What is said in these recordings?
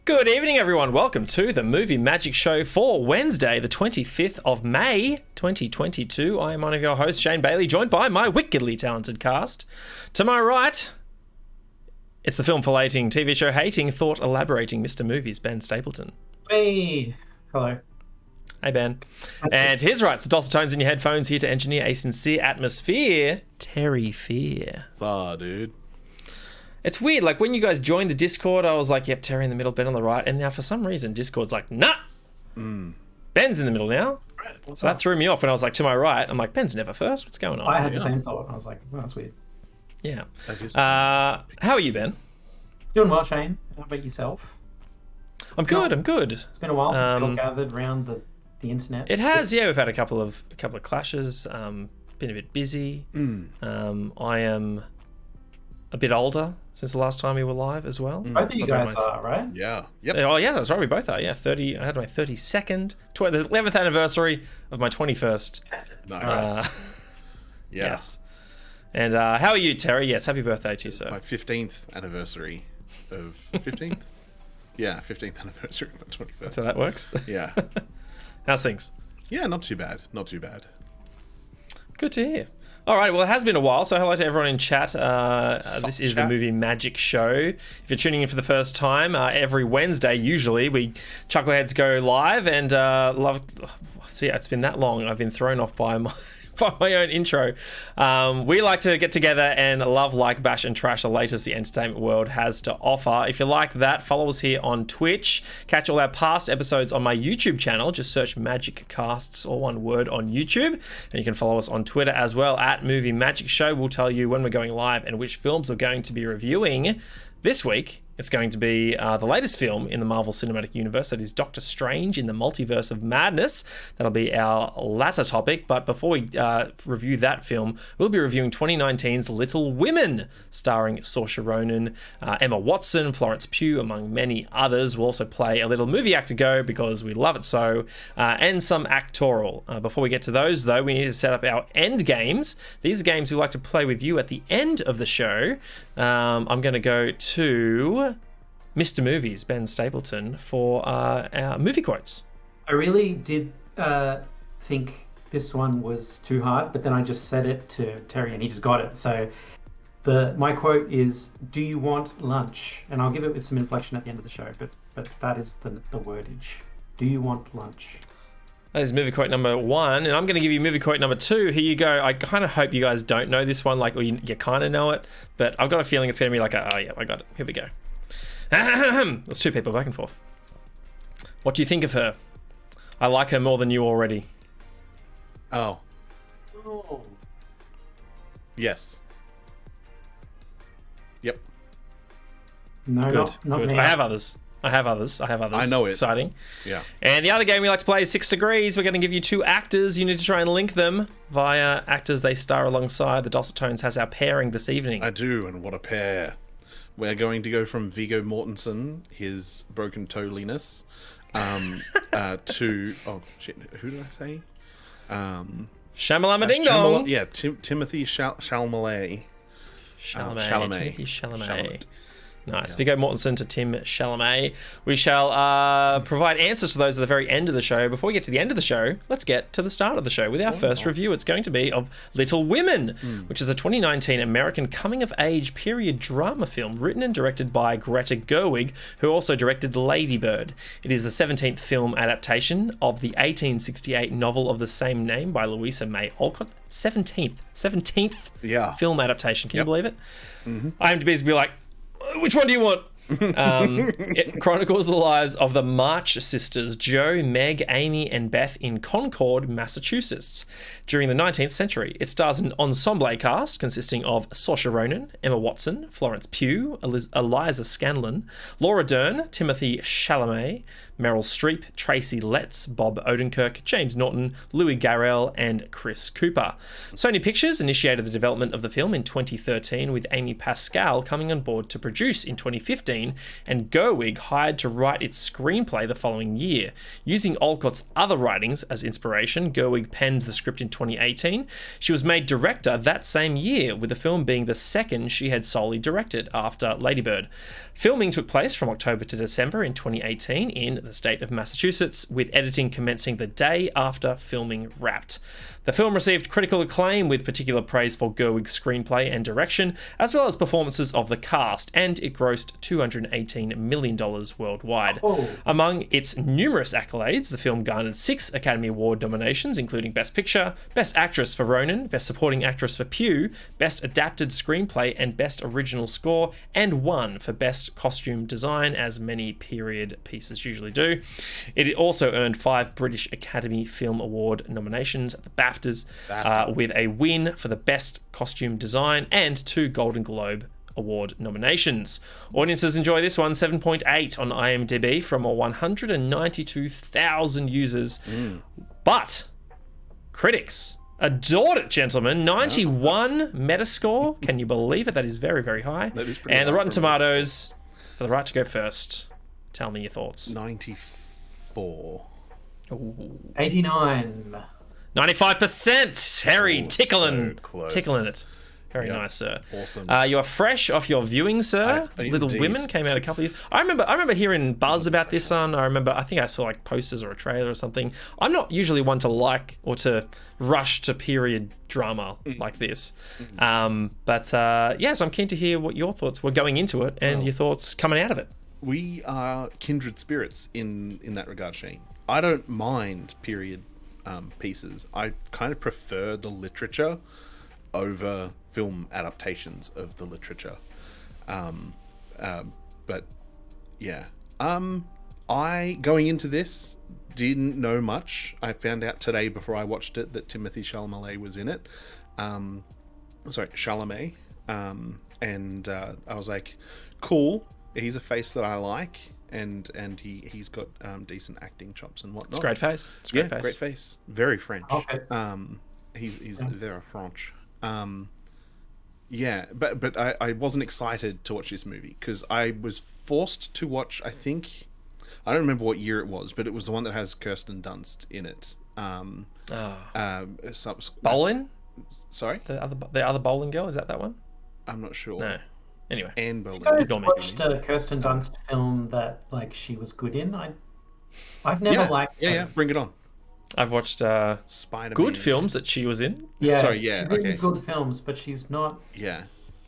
Good evening, everyone. Welcome to the Movie Magic Show for Wednesday, the 25th of May, 2022. I am one of your hosts, Shane Bailey, joined by my wickedly talented cast. To my right, it's the film filleting, TV show hating, thought elaborating Mr. Movies, Ben Stapleton. Hey. Hello. Hey, Ben. And his right's the dulcet tones in your headphones, here to engineer a sincere atmosphere, Terry Fear. Saw, dude. It's weird, like when you guys joined the Discord, I was like, yep, Terry in the middle, Ben on the right, and now for some reason Discord's like, nah, Ben's in the middle now. Right, So that threw me off when I was like, to my right, I'm like, Ben's never first, what's going on? I had the same thought. I was like, well, that's weird. Yeah. How are you, Ben? Doing well, Shane. How about yourself? I'm good, I'm good. It's been a while since we all gathered around the internet. It has, yeah, we've had a couple of clashes, been a bit busy. I am a bit older since the last time we were live as well. Both of you guys are, right? Yeah. Yep. Oh yeah, that's right. We both are. Yeah, 30. I had my 32nd, the 11th anniversary of my 21st. Nice. Yes. And how are you, Terry? Yes, happy birthday to you, sir. My 15th anniversary of 15th. Yeah, 15th anniversary of my 21st. That's how that works. Yeah. How's things? Yeah, not too bad. Not too bad. Good to hear. All right, well, it has been a while, so hello to everyone in chat. This is the Movie Magic Show. If you're tuning in for the first time, every Wednesday, usually, we Chuckleheads go live and see, it's been that long. I've been thrown off by my own intro. We like to get together and love, like, bash and trash the latest the entertainment world has to offer. If you like that, follow us here on Twitch. Catch all our past episodes on my YouTube channel. Just search Magic Casts, all one word, on YouTube. And you can follow us on Twitter as well, at Movie Magic Show. We'll tell you when we're going live and which films we're going to be reviewing. This week, it's going to be the latest film in the Marvel Cinematic Universe. That is Doctor Strange in the Multiverse of Madness. That'll be our latter topic. But before we review that film, we'll be reviewing 2019's Little Women, starring Saoirse Ronan, Emma Watson, Florence Pugh, among many others. We'll also play a little movie actor go because we love it so, and some actoral. Before we get to those, though, we need to set up our end games. These are games we like to play with you at the end of the show. I'm going to go to Mr. Movies, Ben Stapleton, for our movie quotes. I really did think this one was too hard, but then I just said it to Terry and he just got it. So my quote is, "Do you want lunch?" And I'll give it with some inflection at the end of the show, but that is the wordage. Do you want lunch? That is movie quote number 1, and I'm going to give you movie quote number 2. Here you go. I kind of hope you guys don't know this one, or you kind of know it, but I've got a feeling it's going to be like, oh yeah, I got it. Here we go. There's two people back and forth. What do you think of her? I like her more than you already. Oh. Oh. Yes. Yep. No, Good. not Good. me. I have others. I know it. Exciting. Yeah. And the other game we like to play is 6 Degrees. We're going to give you 2 actors. You need to try and link them via actors they star alongside. The Dulcet Tones has our pairing this evening. I do, and what a pair. We're going to go from Viggo Mortensen, his broken toeliness, to... Oh, shit, who did I say? Shamalama Ding Dong. Yeah, Timothy Chalamet. Timothy Chalamet. Chalamet. Nice. Yeah. Viggo Mortensen to Tim Chalamet. We shall provide answers to those at the very end of the show. Before we get to the end of the show, let's get to the start of the show with our first review. It's going to be of Little Women, which is a 2019 American coming-of-age period drama film written and directed by Greta Gerwig, who also directed Lady Bird. It is the 17th film adaptation of the 1868 novel of the same name by Louisa May Alcott. 17th film adaptation. Can you believe it? IMDb's be like, which one do you want? It chronicles the lives of the March sisters, Jo, Meg, Amy, and Beth in Concord, Massachusetts, during the 19th century. It stars an ensemble cast consisting of Saoirse Ronan, Emma Watson, Florence Pugh, Eliza Scanlon, Laura Dern, Timothy Chalamet, Meryl Streep, Tracy Letts, Bob Odenkirk, James Norton, Louis Garrel, and Chris Cooper. Sony Pictures initiated the development of the film in 2013, with Amy Pascal coming on board to produce in 2015, and Gerwig hired to write its screenplay the following year. Using Olcott's other writings as inspiration, Gerwig penned the script in 2018. She was made director that same year, with the film being the second she had solely directed after Lady Bird. Filming took place from October to December in 2018 in the state of Massachusetts, with editing commencing the day after filming wrapped. The film received critical acclaim, with particular praise for Gerwig's screenplay and direction, as well as performances of the cast, and it grossed $218 million worldwide. Among its numerous accolades, the film garnered 6 Academy Award nominations, including Best Picture, Best Actress for Ronan, Best Supporting Actress for Pugh, Best Adapted Screenplay and Best Original Score, and 1 for Best Costume Design, as many period pieces usually do. It also earned 5 British Academy Film Award nominations at the BAFTAs, with a win for the Best Costume Design and 2 Golden Globe Award nominations. Audiences enjoy this one, 7.8 on IMDb from 192,000 users. But critics adored it, gentlemen. 91 Metascore. Can you believe it? That is very, very high. That is pretty and the high Rotten for me. Tomatoes, for the right to go first. Tell me your thoughts. 94. 89. 95%. Harry, Oh, tickling, so close. tickling it. Very Yeah. nice, sir. Awesome. You are fresh off your viewing, sir. Little indeed. Women came out a couple of years. I remember hearing buzz about this one. I think I saw like posters or a trailer or something. I'm not usually one to like or to rush to period drama like this. So I'm keen to hear what your thoughts were going into it and your thoughts coming out of it. We are kindred spirits in that regard, Shane. I don't mind period pieces. I kind of prefer the literature over film adaptations of the literature. But yeah, I going into this didn't know much. I found out today before I watched it that Timothy Chalamet was in it. Chalamet. And I was like, cool. He's a face that I like. And he's got decent acting chops and whatnot. It's a great face. Great face. Very French. Okay. He's very French. But I wasn't excited to watch this movie because I was forced to watch. I don't remember what year it was, but it was the one that has Kirsten Dunst in it. Bowling? Sorry, The other bowling girl, is that one? I'm not sure. No. Anyway. Anne Boleyn. I Ignore me. watched a Kirsten Dunst film that she was good in. I've never liked her. Yeah. Bring it on. I've watched Spider-Man. good films that she was in. Yeah, Sorry, yeah, she's in okay. good films, but she's not. Yeah.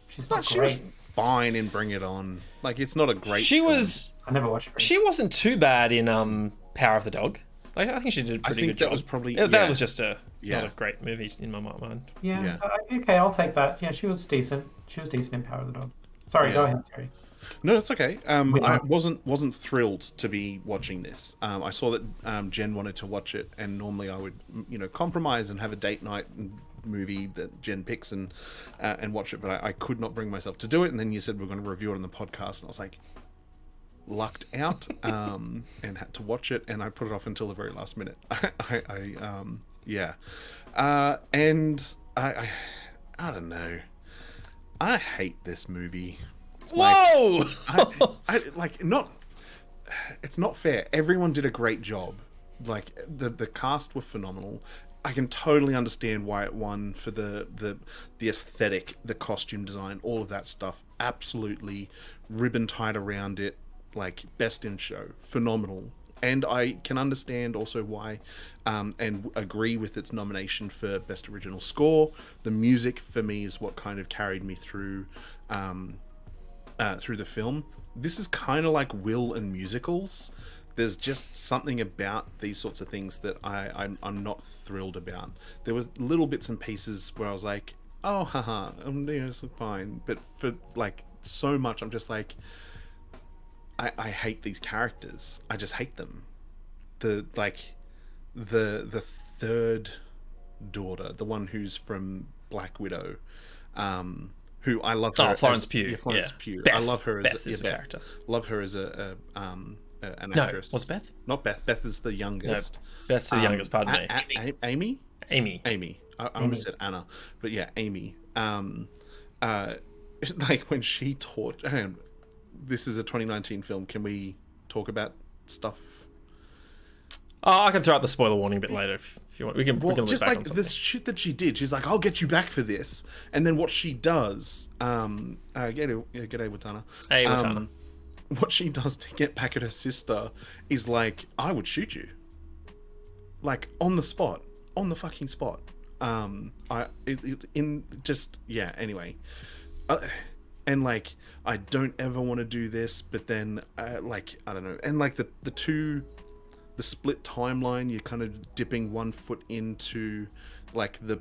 She's No, not she was great. fine in Bring It On. Like, it's not a great. She film. was. I never watched her. She wasn't too bad in Power of the Dog. I think she did a pretty think good that job. was probably- that yeah. was just not Yeah. a great movie in my mind. Yeah. Okay, I'll take that. Yeah, she was decent. She was decent in Power of the Dog. Sorry, go ahead, Terry. No, it's okay. I are. wasn't thrilled to be watching this. I saw that Jen wanted to watch it, and normally I would, compromise and have a date night movie that Jen picks and watch it. But I could not bring myself to do it. And then you said we're going to review it on the podcast, and I was like, lucked out, and had to watch it. And I put it off until the very last minute. And I don't know. I hate this movie. Whoa! It's not fair. Everyone did a great job. Like the cast were phenomenal. I can totally understand why it won for the aesthetic, the costume design, all of that stuff. Absolutely ribbon tied around it, like best in show, phenomenal. And I can understand also why, and agree with its nomination for best original score. The music for me is what kind of carried me through the film. This is kind of like Will and musicals. There's just something about these sorts of things that I'm not thrilled about. There was little bits and pieces where I was like, oh, haha, it's fine. But for like so much, I'm just like, I hate these characters. I just hate them. The third daughter, the one who's from Black Widow, who I love her. Florence Pugh. Yeah, Florence Pugh. Beth. I love her Beth is the character. Love her as a an No, actress. was Beth? Not Beth. Beth is the No, youngest. Beth's the youngest. Pardon me. Amy. Amy. Amy. I almost said Anna, but yeah, Amy. Like when she taught. Hang on, this is a 2019 film. Can we talk about stuff? Oh, I can throw out the spoiler warning a bit later if you want. We can look just back like on something. this shit that she did. She's like, "I'll get you back for this," and then what she does, g'day Watana. Hey, Watana. What she does to get back at her sister is like, "I would shoot you," like on the spot, on the fucking spot. Anyway, and like I don't ever want to do this, but then like I don't know, and like the split timeline, you're kind of dipping one foot into like the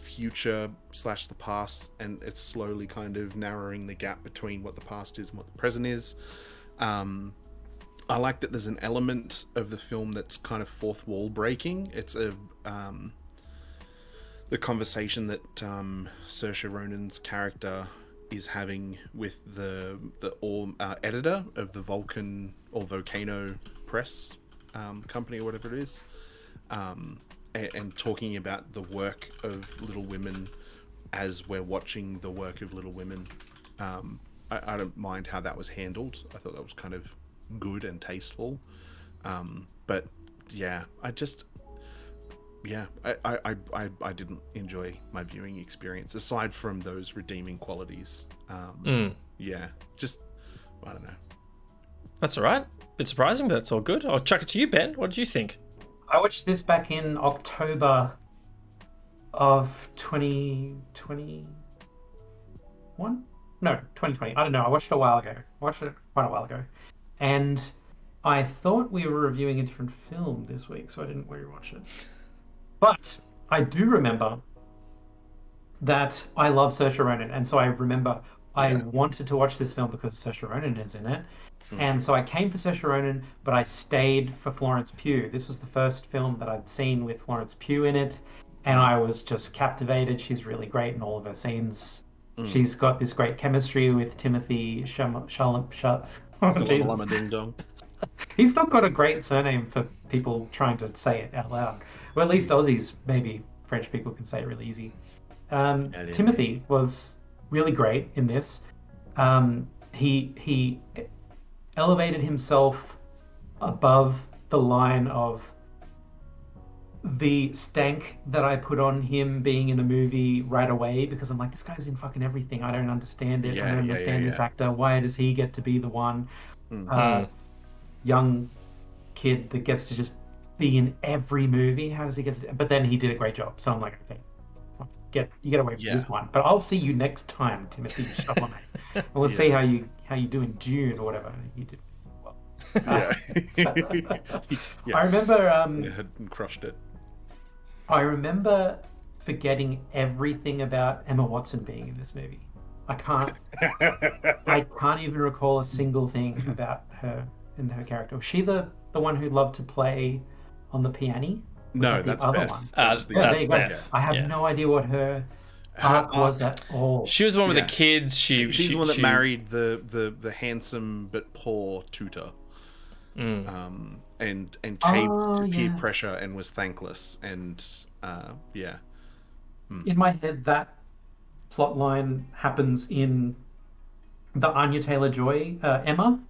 future / the past, and it's slowly kind of narrowing the gap between what the past is and what the present is. I like that there's an element of the film that's kind of fourth wall breaking. It's the conversation that Saoirse Ronan's character is having with the editor of the Volcano Press company or whatever it is, and talking about the work of Little Women as we're watching the work of Little Women. I don't mind how that was handled. I thought that was kind of good and tasteful. But yeah, I didn't enjoy my viewing experience aside from those redeeming qualities. Yeah, just I don't know. That's all right. Bit surprising, but that's all good. I'll chuck it to you, Ben. What did you think? I watched this back in October of 2021? No, 2020. I don't know. I watched it a while ago. And I thought we were reviewing a different film this week, so I didn't rewatch it. But I do remember that I love Saoirse Ronan, and so I remember I wanted to watch this film because Saoirse Ronan is in it. And so I came for Saoirse Ronan, but I stayed for Florence Pugh. This was the first film that I'd seen with Florence Pugh in it, and I was just captivated. She's really great in all of her scenes. She's got this great chemistry with Timothy Ding-dong. He's not got a great surname for people trying to say it out loud. Well, at least Aussies, maybe French people can say it really easy. Timothy was really great in this. He elevated himself above the line of the stank that I put on him being in a movie right away, because I'm like, this guy's in fucking everything. I don't understand it. I don't understand this actor. Why does he get to be the one young kid that gets to just be in every movie? How does he get to? But then he did a great job. So I'm like, okay, you get away with this one. But I'll see you next time, Timothy Chalamet. And we'll see how you do in June or whatever. You did well. I remember had crushed it. I remember forgetting everything about Emma Watson being in this movie. I can't even recall a single thing about her and her character. Was she the one who loved to play on the piano? No, that's the other Beth. one. That's Beth. I have no idea what her arc was at all. She was the one with the kids. She's the one that married the handsome but poor tutor. And caved to peer pressure and was thankless, and in my head that plot line happens in the Anya Taylor-Joy Emma,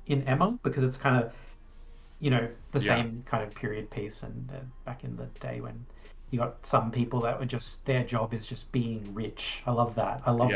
because it's kind of the same kind of period piece, and back in the day when you got some people that were just, their job is just being rich. I love that. I love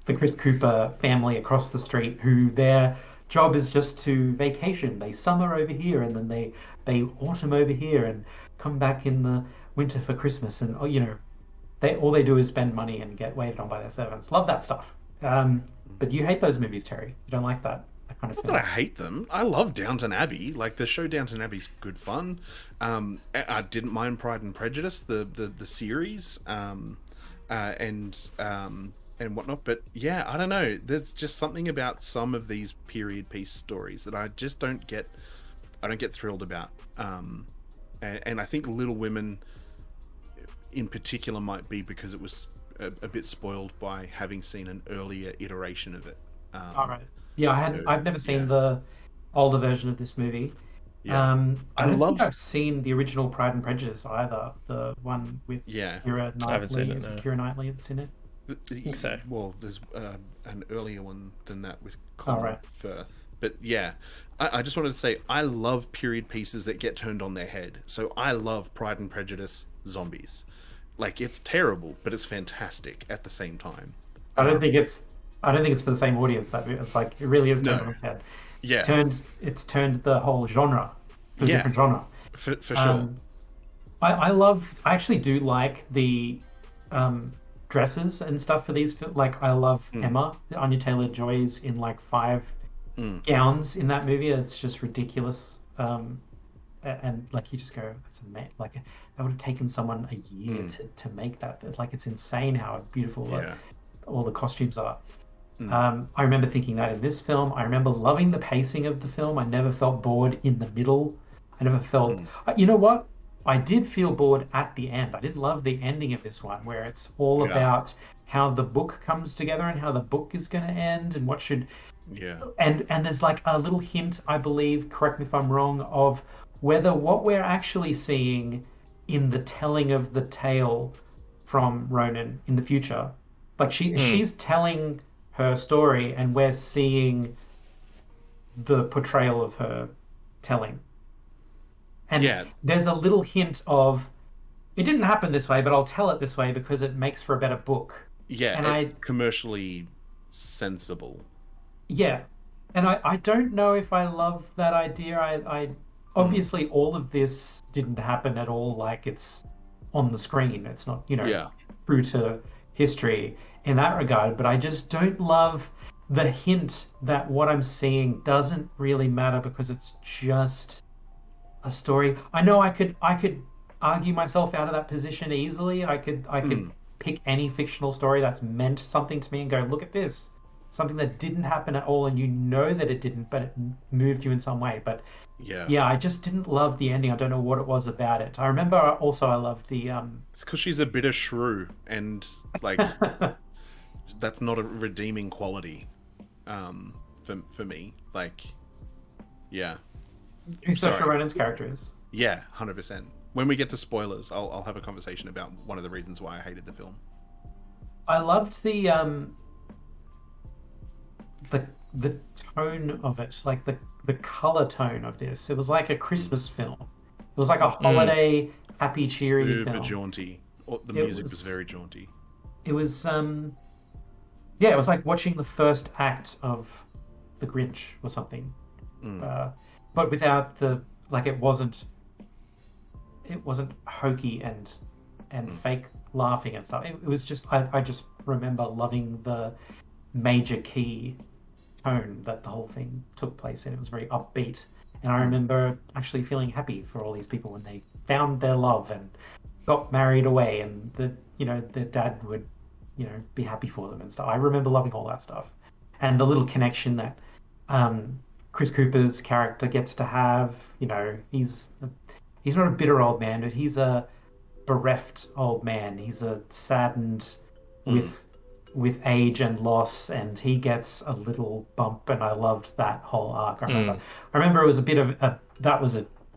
the Chris Cooper family across the street who their job is just to vacation. They summer over here and then they autumn over here and come back in the winter for Christmas, and all they do is spend money and get waited on by their servants. Love that stuff. But you hate those movies, Terry. You don't like that kind of Not film. that I hate them. I love Downton Abbey. Like the show Downton Abbey's good fun. I didn't mind Pride and Prejudice, the series, and whatnot. But yeah, I don't know. There's just something about some of these period piece stories that I just don't get. I don't get thrilled about. And I think Little Women, in particular, might be because it was a bit spoiled by having seen an earlier iteration of it. All right. Yeah, I've never seen the older version of this movie. I I don't love. think I've seen the original Pride and Prejudice either. The one with Yeah. Keira I haven't seen Knightley. it, Is it no. Keira Knightley that's in it? I think so. Well, there's an earlier one than that with Oh, Colin right. Firth. But yeah, I just wanted to say I love period pieces that get turned on their head. So I love Pride and Prejudice zombies. Like, it's terrible, but it's fantastic at the same time. I don't think it's. I don't think it's for the same audience. That it's like it really is turned No. on its head. Yeah. It's turned the whole genre to a Yeah. different genre. For sure. Um, I actually do like the um, dresses and stuff for these. Like I love Emma, Anya Taylor-Joy's in like 5 gowns in that movie. It's just ridiculous. And like you just go, that's amazing. Like that would have taken someone a year to make that. Like it's insane how beautiful Yeah. all the costumes are. I remember thinking that in this film. I remember loving the pacing of the film. I never felt bored in the middle. I never felt. You know what? I did feel bored at the end. I didn't love the ending of this one, where it's all about how the book comes together and how the book is going to end and what should. Yeah. And there's like a little hint, I believe, correct me if I'm wrong, of whether what we're actually seeing in the telling of the tale from Ronan in the future, like she's telling her story and we're seeing the portrayal of her telling. And there's a little hint of it didn't happen this way, but I'll tell it this way because it makes for a better book. Yeah, and it's commercially sensible. Yeah, and I don't know if I love that idea. I obviously all of this didn't happen at all. Like it's on the screen. It's not true to history in that regard. But I just don't love the hint that what I'm seeing doesn't really matter because it's just a story. I know I could argue myself out of that position easily. I could pick any fictional story that's meant something to me and go, look at this. Something that didn't happen at all and you know that it didn't, but it moved you in some way. But yeah, I just didn't love the ending. I don't know what it was about it. I remember also I loved the It's because she's a bitter shrew and like that's not a redeeming quality for me. Like who Saoirse Ronan's character is. Yeah, 100%. When we get to spoilers, I'll have a conversation about one of the reasons why I hated the film. I loved the tone of it, like the color tone of this. It was like a Christmas film. It was like a holiday, happy, cheery Super film. Jaunty. The music was very jaunty. It was it was like watching the first act of The Grinch or something. But without the it wasn't hokey and fake laughing and stuff. It was just I just remember loving the major key tone that the whole thing took place in. It was very upbeat, and I remember actually feeling happy for all these people when they found their love and got married away, and their dad would be happy for them and stuff. I remember loving all that stuff, and the little connection that Chris Cooper's character gets to have. He's not a bitter old man, but he's a bereft old man. He's a saddened with age and loss, and he gets a little bump, and I loved that whole arc. I remember it was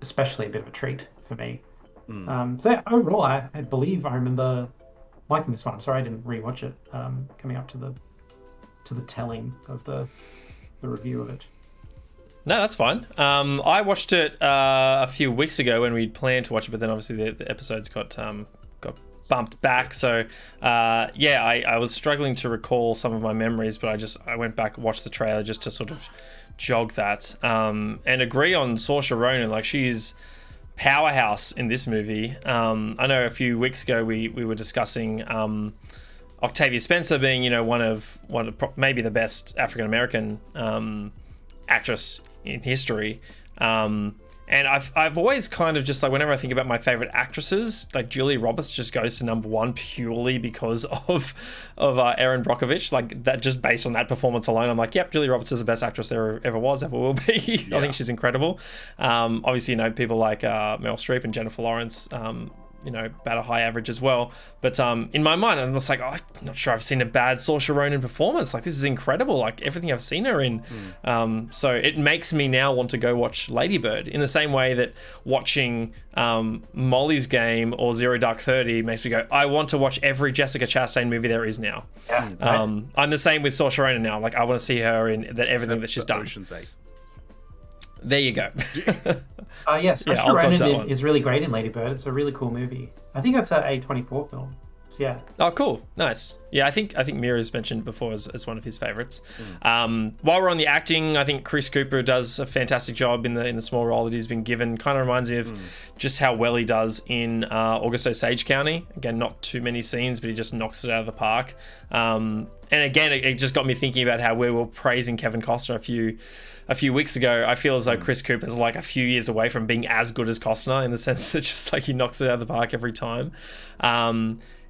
especially a bit of a treat for me. So yeah, overall, I believe I remember liking this one. I'm sorry I didn't rewatch it coming up to the telling of the review of it. No, that's fine. I watched it a few weeks ago when we planned to watch it, but then obviously the episodes got bumped back. So I was struggling to recall some of my memories, but I went back and watched the trailer just to sort of jog that and agree on Saoirse Ronan. Like, she's powerhouse in this movie. I know a few weeks ago we were discussing Octavia Spencer being one of maybe the best African American actress in history. And I've always kind of just whenever I think about my favorite actresses, like Julia Roberts just goes to number one purely because of Erin Brockovich. Like, that, just based on that performance alone, I'm like, yep, Julia Roberts is the best actress there ever was, ever will be. I think she's incredible. Obviously, people like Meryl Streep and Jennifer Lawrence, about a high average as well. But in my mind, I'm just like, I'm not sure I've seen a bad Saoirse Ronan performance. Like, this is incredible. Like, everything I've seen her in. So it makes me now want to go watch Lady Bird in the same way that watching Molly's Game or Zero Dark 30 makes me go, I want to watch every Jessica Chastain movie there is now. Yeah, I'm the same with Saoirse Ronan now. Like, I want to see her in everything that she's done. Ocean's 8. There you go. Yes, Yeah, Saoirse I'll dodge that Ronan one. is really great in Lady Bird. It's a really cool movie. I think that's an A24 film. So, yeah. Oh, cool. Nice. Yeah, I think Mira's mentioned before as one of his favorites. While we're on the acting, I think Chris Cooper does a fantastic job in the small role that he's been given. Kind of reminds me of just how well he does in August Osage County. Again, not too many scenes, but he just knocks it out of the park. And again, it just got me thinking about how we were praising Kevin Costner a few weeks ago. I feel as though Chris Cooper's like a few years away from being as good as Costner, in the sense that just like he knocks it out of the park every time.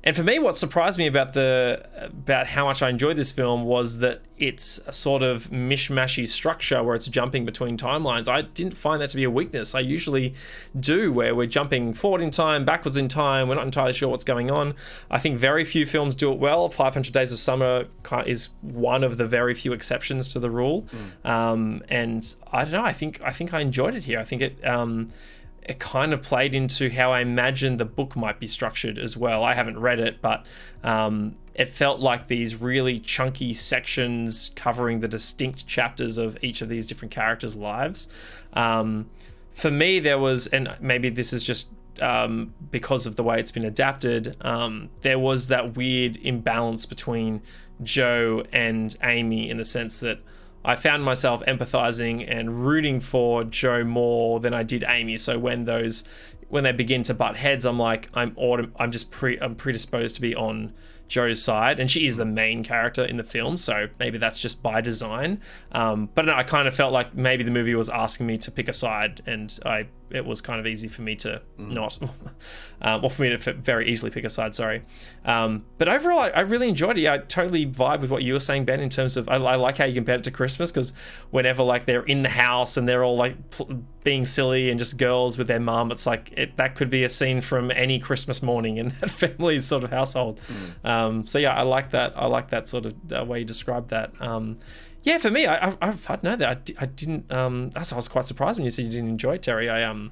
And for me, what surprised me about how much I enjoyed this film was that it's a sort of mishmashy structure where it's jumping between timelines. I didn't find that to be a weakness. I usually do, where we're jumping forward in time, backwards in time. We're not entirely sure what's going on. I think very few films do it well. 500 Days of Summer is one of the very few exceptions to the rule. And I don't know. I think I enjoyed it here. I think it kind of played into how I imagined the book might be structured as well. I haven't read it, but it felt like these really chunky sections covering the distinct chapters of each of these different characters' lives. For me, there was, and maybe this is just because of the way it's been adapted, there was that weird imbalance between Joe and Amy, in the sense that I found myself empathizing and rooting for Joe more than I did Amy. So when they begin to butt heads, I'm like, I'm predisposed to be on Joe's side, and she is the main character in the film, so maybe that's just by design. But no, I kind of felt like maybe the movie was asking me to pick a side, and it was kind of easy for me to not, or for me to very easily pick a side, sorry. But overall, I really enjoyed it. Yeah, I totally vibe with what you were saying, Ben, in terms of, I like how you compared it to Christmas, because whenever like they're in the house and they're all like being silly and just girls with their mum, it's like that could be a scene from any Christmas morning in that family's sort of household. So yeah, I like that sort of way you described that. Yeah, for me, I don't know that I didn't. I was quite surprised when you said you didn't enjoy it, Terry. I found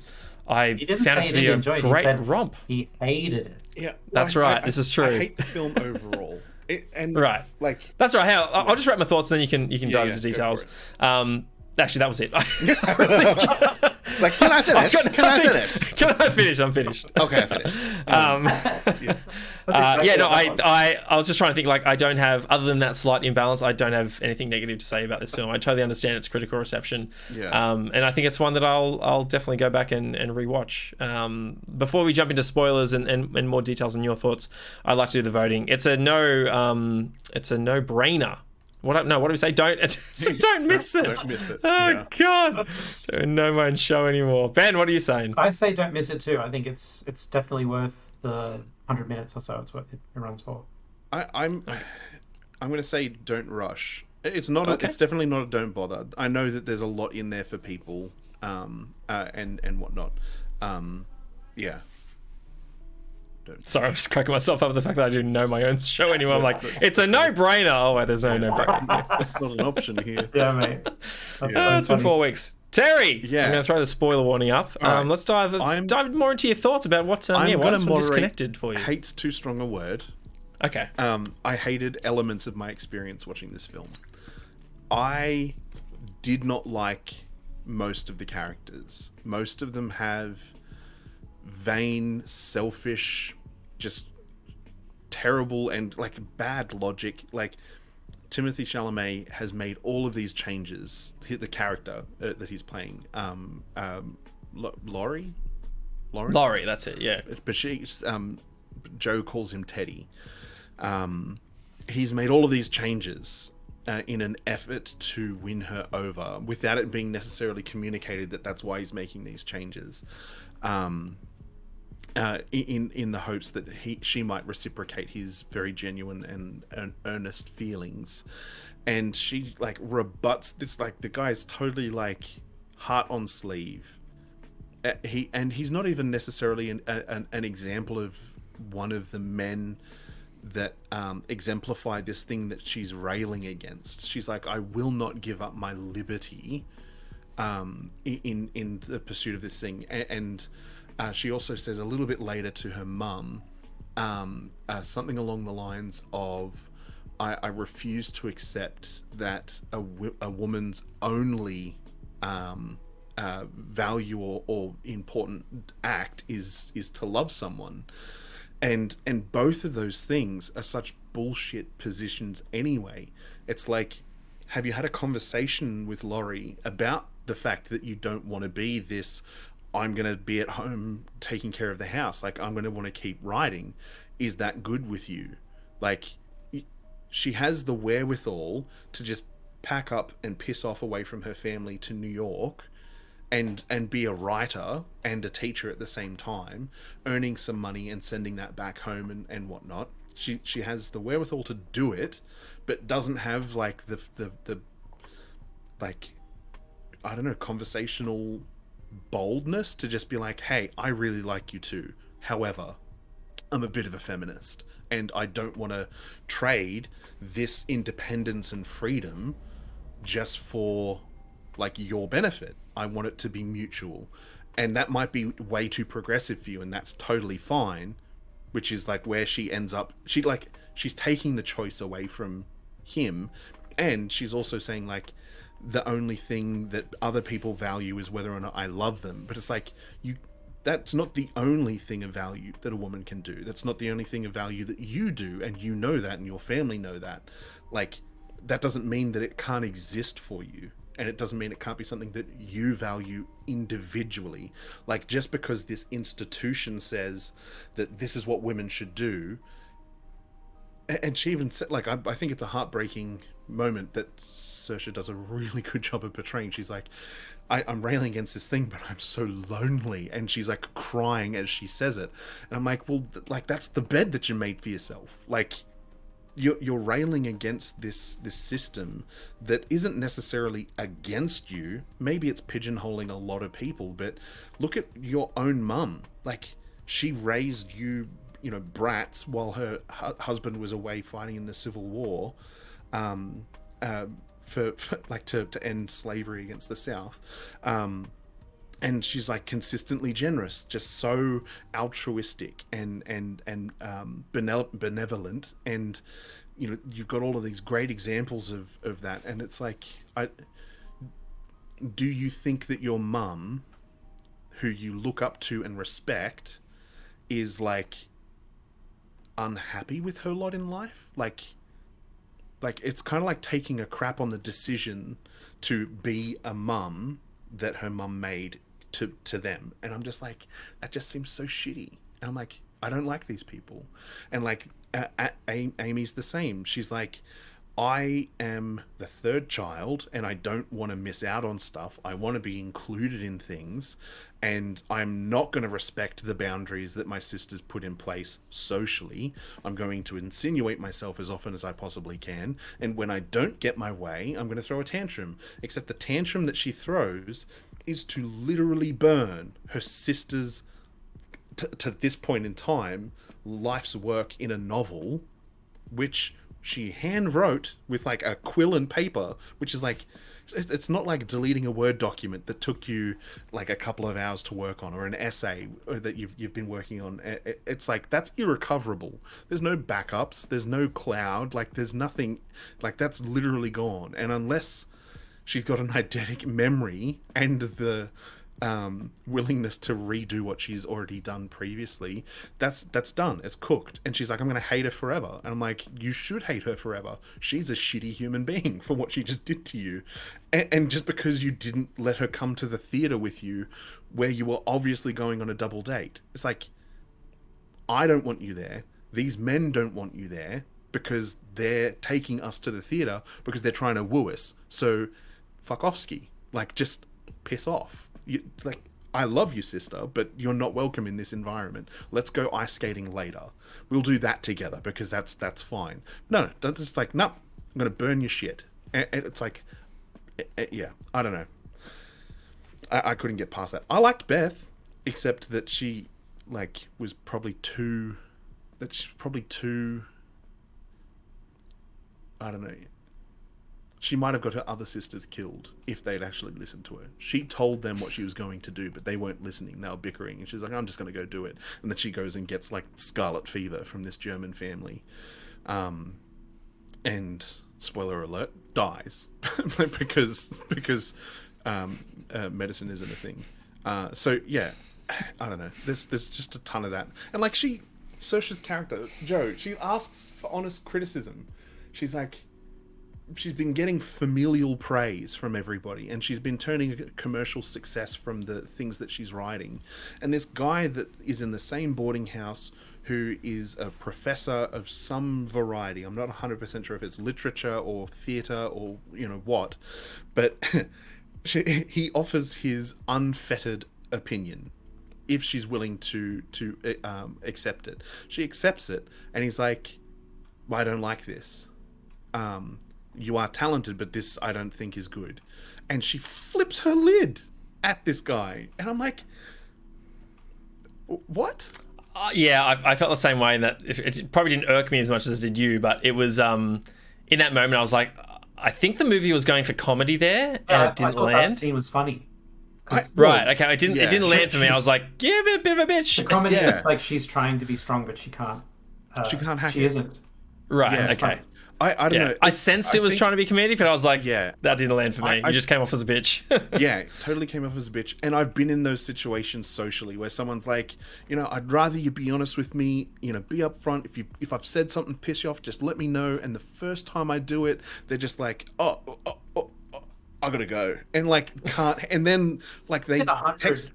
it to be a great romp. He hated it. Yeah, that's right. This is true. I hate the film overall. Right, like that's right. I'll just write my thoughts, and then you can dive into details. Actually, that was it. Like, can I finish? Can I finish? I'm finished. Okay, I finished. I was just trying to think, like, I don't have, other than that slight imbalance, I don't have anything negative to say about this film. I totally understand its critical reception. Yeah. And I think it's one that I'll definitely go back and rewatch. Before we jump into spoilers and more details on your thoughts, I'd like to do the voting. It's a no-brainer. What do we say? Don't miss it. Don't miss it. Oh God! Don't know my own show anymore. Ben, what are you saying? I say don't miss it too. I think it's definitely worth the 100 minutes or so. It's what it runs for. I'm going to say don't rush. It's not. Okay. It's definitely not a don't bother. I know that there's a lot in there for people, and whatnot. Yeah. Sorry, I'm just cracking myself up with the fact that I didn't know my own show anymore. I'm like, it's a no-brainer. Oh, wait, there's no no-brainer. That's not an option here. Yeah, mate. It's been 4 weeks. Terry, Yeah. I'm going to throw the spoiler warning up. Right. Let's dive more into your thoughts about what why it's been disconnected for you. Hate's too strong a word. Okay. I hated elements of my experience watching this film. I did not like most of the characters. Most of them have vain, selfish, just terrible and like bad logic. Like, Timothée Chalamet has made all of these changes. The character that he's playing, Laurie, that's it. Yeah. but Joe calls him Teddy. He's made all of these changes in an effort to win her over, without it being necessarily communicated that that's why he's making these changes. In the hopes that she might reciprocate his very genuine and earnest feelings, and she like rebuts this. Like, the guy's totally like heart on sleeve, he's not even necessarily an example of one of the men that exemplify this thing that she's railing against. She's like, I will not give up my liberty in the pursuit of this thing. And she also says a little bit later to her mum something along the lines of, I refuse to accept that a woman's only value or important act is to love someone. And both of those things are such bullshit positions anyway. It's like, have you had a conversation with Laurie about the fact that you don't want to be this, I'm going to be at home taking care of the house, like I'm going to want to keep writing? Is that good with you? Like, she has the wherewithal to just pack up and piss off away from her family to New York and be a writer and a teacher at the same time, earning some money and sending that back home and whatnot. She has the wherewithal to do it, but doesn't have like the like, I don't know, conversational boldness to just be like, hey, I really like you too. However, I'm a bit of a feminist and I don't want to trade this independence and freedom just for like your benefit. I want it to be mutual. And that might be way too progressive for you, and that's totally fine, which is like where she ends up. She's taking the choice away from him, and she's also saying like, the only thing that other people value is whether or not I love them. But it's like, that's not the only thing of value that a woman can do. That's not the only thing of value that you do, and you know that, and your family know that. Like, that doesn't mean that it can't exist for you, and it doesn't mean it can't be something that you value individually. Like, just because this institution says that this is what women should do, and she even said, like, I think it's a heartbreaking moment that Saoirse does a really good job of portraying. She's like, I'm railing against this thing, but I'm so lonely, and she's like crying as she says it, and I'm like, well, like, that's the bed that you made for yourself. Like, you're railing against this system that isn't necessarily against you. Maybe it's pigeonholing a lot of people, but look at your own mum. Like, she raised you, you know, brats while her husband was away fighting in the Civil War, for like to end slavery against the South. And she's like consistently generous, just so altruistic and benevolent, and you know, you've got all of these great examples of that. And it's like, do you think that your mum, who you look up to and respect, is like unhappy with her lot in life? Like it's kind of like taking a crap on the decision to be a mum that her mum made to them. And I'm just like, that just seems so shitty. And I'm like, I don't like these people. And like Amy's the same. She's like, I am the third child and I don't want to miss out on stuff. I want to be included in things, and I'm not going to respect the boundaries that my sisters put in place socially. I'm going to insinuate myself as often as I possibly can, and when I don't get my way, I'm going to throw a tantrum. Except the tantrum that she throws is to literally burn her sister's, to this point in time, life's work in a novel, which she hand wrote with like a quill and paper, which is like, it's not like deleting a Word document that took you like a couple of hours to work on, or an essay that you've been working on. It's like, that's irrecoverable. There's no backups, there's no cloud, like there's nothing, like that's literally gone. And unless she's got an eidetic memory and the willingness to redo what she's already done previously, that's done, it's cooked. And she's like, I'm gonna hate her forever. And I'm like, you should hate her forever. She's a shitty human being for what she just did to you, and just because you didn't let her come to the theater with you where you were obviously going on a double date. It's like, I don't want you there, these men don't want you there, because they're taking us to the theater because they're trying to woo us. So fuck off, ski. Like, just piss off. Like, I love you, sister, but you're not welcome in this environment. Let's go ice skating later. We'll do that together because that's fine. No, that's just like, no, I'm gonna burn your shit. And it's like, yeah, I don't know. I couldn't get past that. I liked Beth. except that she like was probably too. That she's probably too. I don't know. She might have got her other sisters killed if they'd actually listened to her. She told them what she was going to do, but they weren't listening. They were bickering, and she's like, "I'm just going to go do it." And then she goes and gets like scarlet fever from this German family, and spoiler alert, dies because medicine isn't a thing. So yeah, I don't know. There's just a ton of that, and like Saoirse's character Jo, she asks for honest criticism. She's like. She's been getting familial praise from everybody, and she's been turning a commercial success from the things that she's writing. And this guy that is in the same boarding house, who is a professor of some variety, I'm not 100% sure if it's literature or theatre or what, but he offers his unfettered opinion if she's willing to accept it. She accepts it, and he's like, well, I don't like this. You are talented, but this I don't think is good. And she flips her lid at this guy. And I'm like, what? Yeah, I felt the same way in that it probably didn't irk me as much as it did you, but it was, in that moment, I was like, I think the movie was going for comedy there, and it didn't land. That scene was funny. Right, okay, it didn't land for me. I was like, give it a bit of a bitch. The comedy is like she's trying to be strong, but she can't. She can't hack it. She isn't. Right, okay. I don't know. I sensed it was trying to be comedic, but I was like, yeah, that didn't land for me. You just came off as a bitch. Yeah, totally came off as a bitch. And I've been in those situations socially where someone's like, I'd rather you be honest with me, be upfront. If I've said something piss you off, just let me know. And the first time I do it, they're just like, oh, I gotta go, and like can't. And then like they text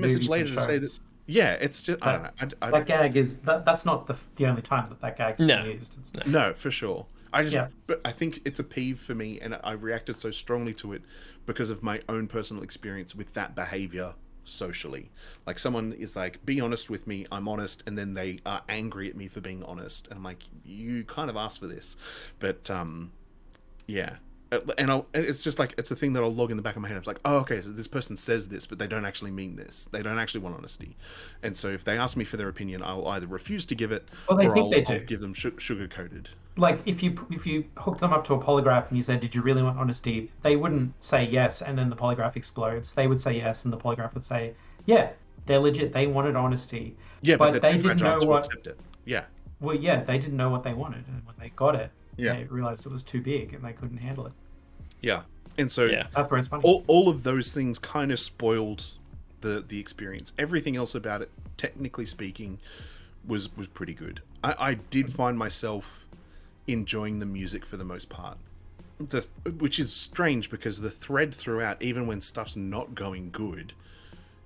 message later to say that. Yeah, it's just I don't know. That gag is that's not the only time that gag's been used. No, for sure. But I think it's a peeve for me, and I reacted so strongly to it because of my own personal experience with that behavior socially. Like someone is like, "Be honest with me," I'm honest, and then they are angry at me for being honest, and I'm like, "You kind of asked for this," but yeah. And it's just like, it's a thing that I'll log in the back of my head. It's like, oh, okay, so this person says this, but they don't actually mean this. They don't actually want honesty. And so if they ask me for their opinion, I'll either refuse to give it, or I'll give them sugar-coated. Like, if you hook them up to a polygraph and you said, did you really want honesty? They wouldn't say yes, and then the polygraph explodes. They would say yes, and the polygraph would say, yeah, they're legit. They wanted honesty. Yeah, but they didn't know what... accept it. Yeah. Well, yeah, they didn't know what they wanted, and when they got it, yeah, they realized it was too big and they couldn't handle it. Yeah, and so that's where it's funny. All of those things kind of spoiled the experience. Everything else about it, technically speaking, was pretty good. I did find myself enjoying the music for the most part, which is strange because the thread throughout, even when stuff's not going good,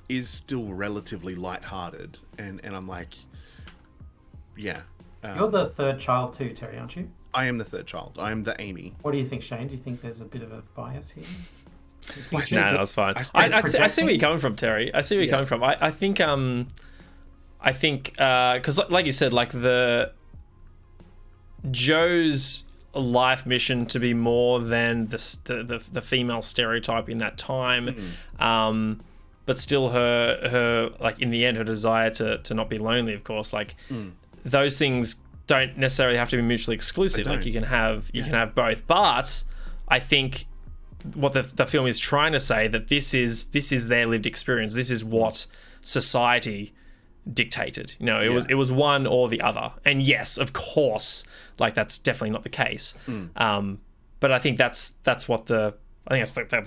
is still relatively lighthearted. And I'm like, yeah. You're the third child too, Terry, aren't you? I am the third child. I am the Amy. What do you think, Shane? Do you think there's a bit of a bias here? No, that was fine. I see where you're coming from, Terry. I see where you're coming from. I think because like you said, like Joe's life mission to be more than the female stereotype in that time, but still her like in the end her desire to not be lonely, of course, like those things don't necessarily have to be mutually exclusive. Like you can have both. But I think what the film is trying to say, that this is their lived experience. This is what society dictated. It was one or the other. And yes, of course, like that's definitely not the case. But I think that's what the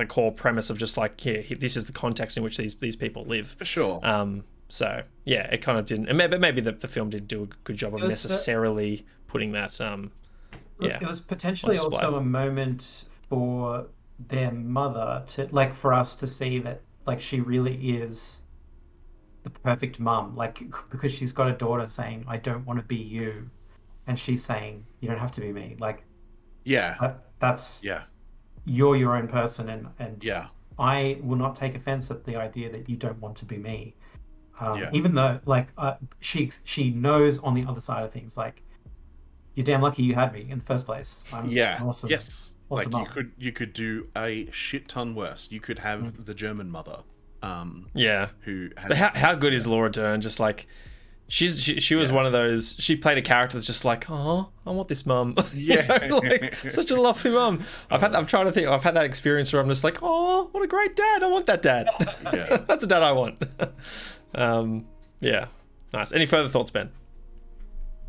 core premise of just like, this is the context in which these people live. For sure. So yeah, it kind of didn't. And maybe the film didn't do a good job of necessarily putting that. It was potentially also a moment for their mother to, like, for us to see that, like, she really is the perfect mum. Like, because she's got a daughter saying, "I don't want to be you," and she's saying, "You don't have to be me." Like, you're your own person, and I will not take offense at the idea that you don't want to be me. Even though, like, she knows on the other side of things, like, you're damn lucky you had me in the first place. I'm awesome. Yes. Awesome, like, you could do a shit ton worse. You could have the German mother. Yeah. Who has, But how good is Laura Dern? Just like she was one of those. She played a character that's just like, oh, I want this mum. Yeah. Like such a lovely mum. I'm trying to think. I've had that experience where I'm just like, oh, what a great dad. I want that dad. Yeah. That's a dad I want. Yeah. Nice. Any further thoughts, Ben?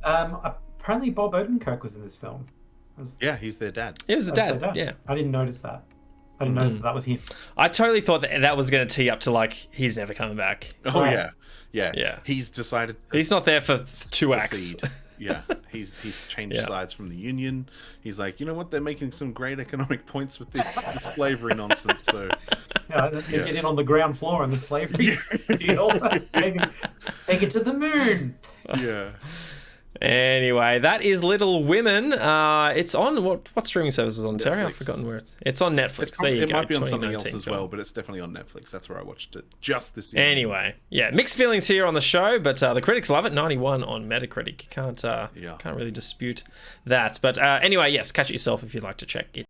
Apparently Bob Odenkirk was in this film. Yeah, he's their dad. He was the That's dad. their dad. Yeah. I didn't notice that. I didn't notice that was him. I totally thought that was going to tee up to like he's never coming back. Oh Right. yeah. He's decided He's not there for 2 acts. secede. Yeah, he's changed sides from the Union. He's like, you know what? They're making some great economic points with this slavery nonsense. So Yeah, get in on the ground floor on the slavery deal. Take it to the moon. yeah. Anyway, that is Little Women. It's on what streaming services on Terry? I've forgotten where it's on Netflix. There you It go. might be on something else 2019 as film. well, but it's definitely on Netflix. That's where I watched it just this year. Anyway, yeah, mixed feelings here on the show, but the critics love it. 91 on Metacritic. You can't really dispute that. But anyway, yes, catch it yourself if you'd like to check it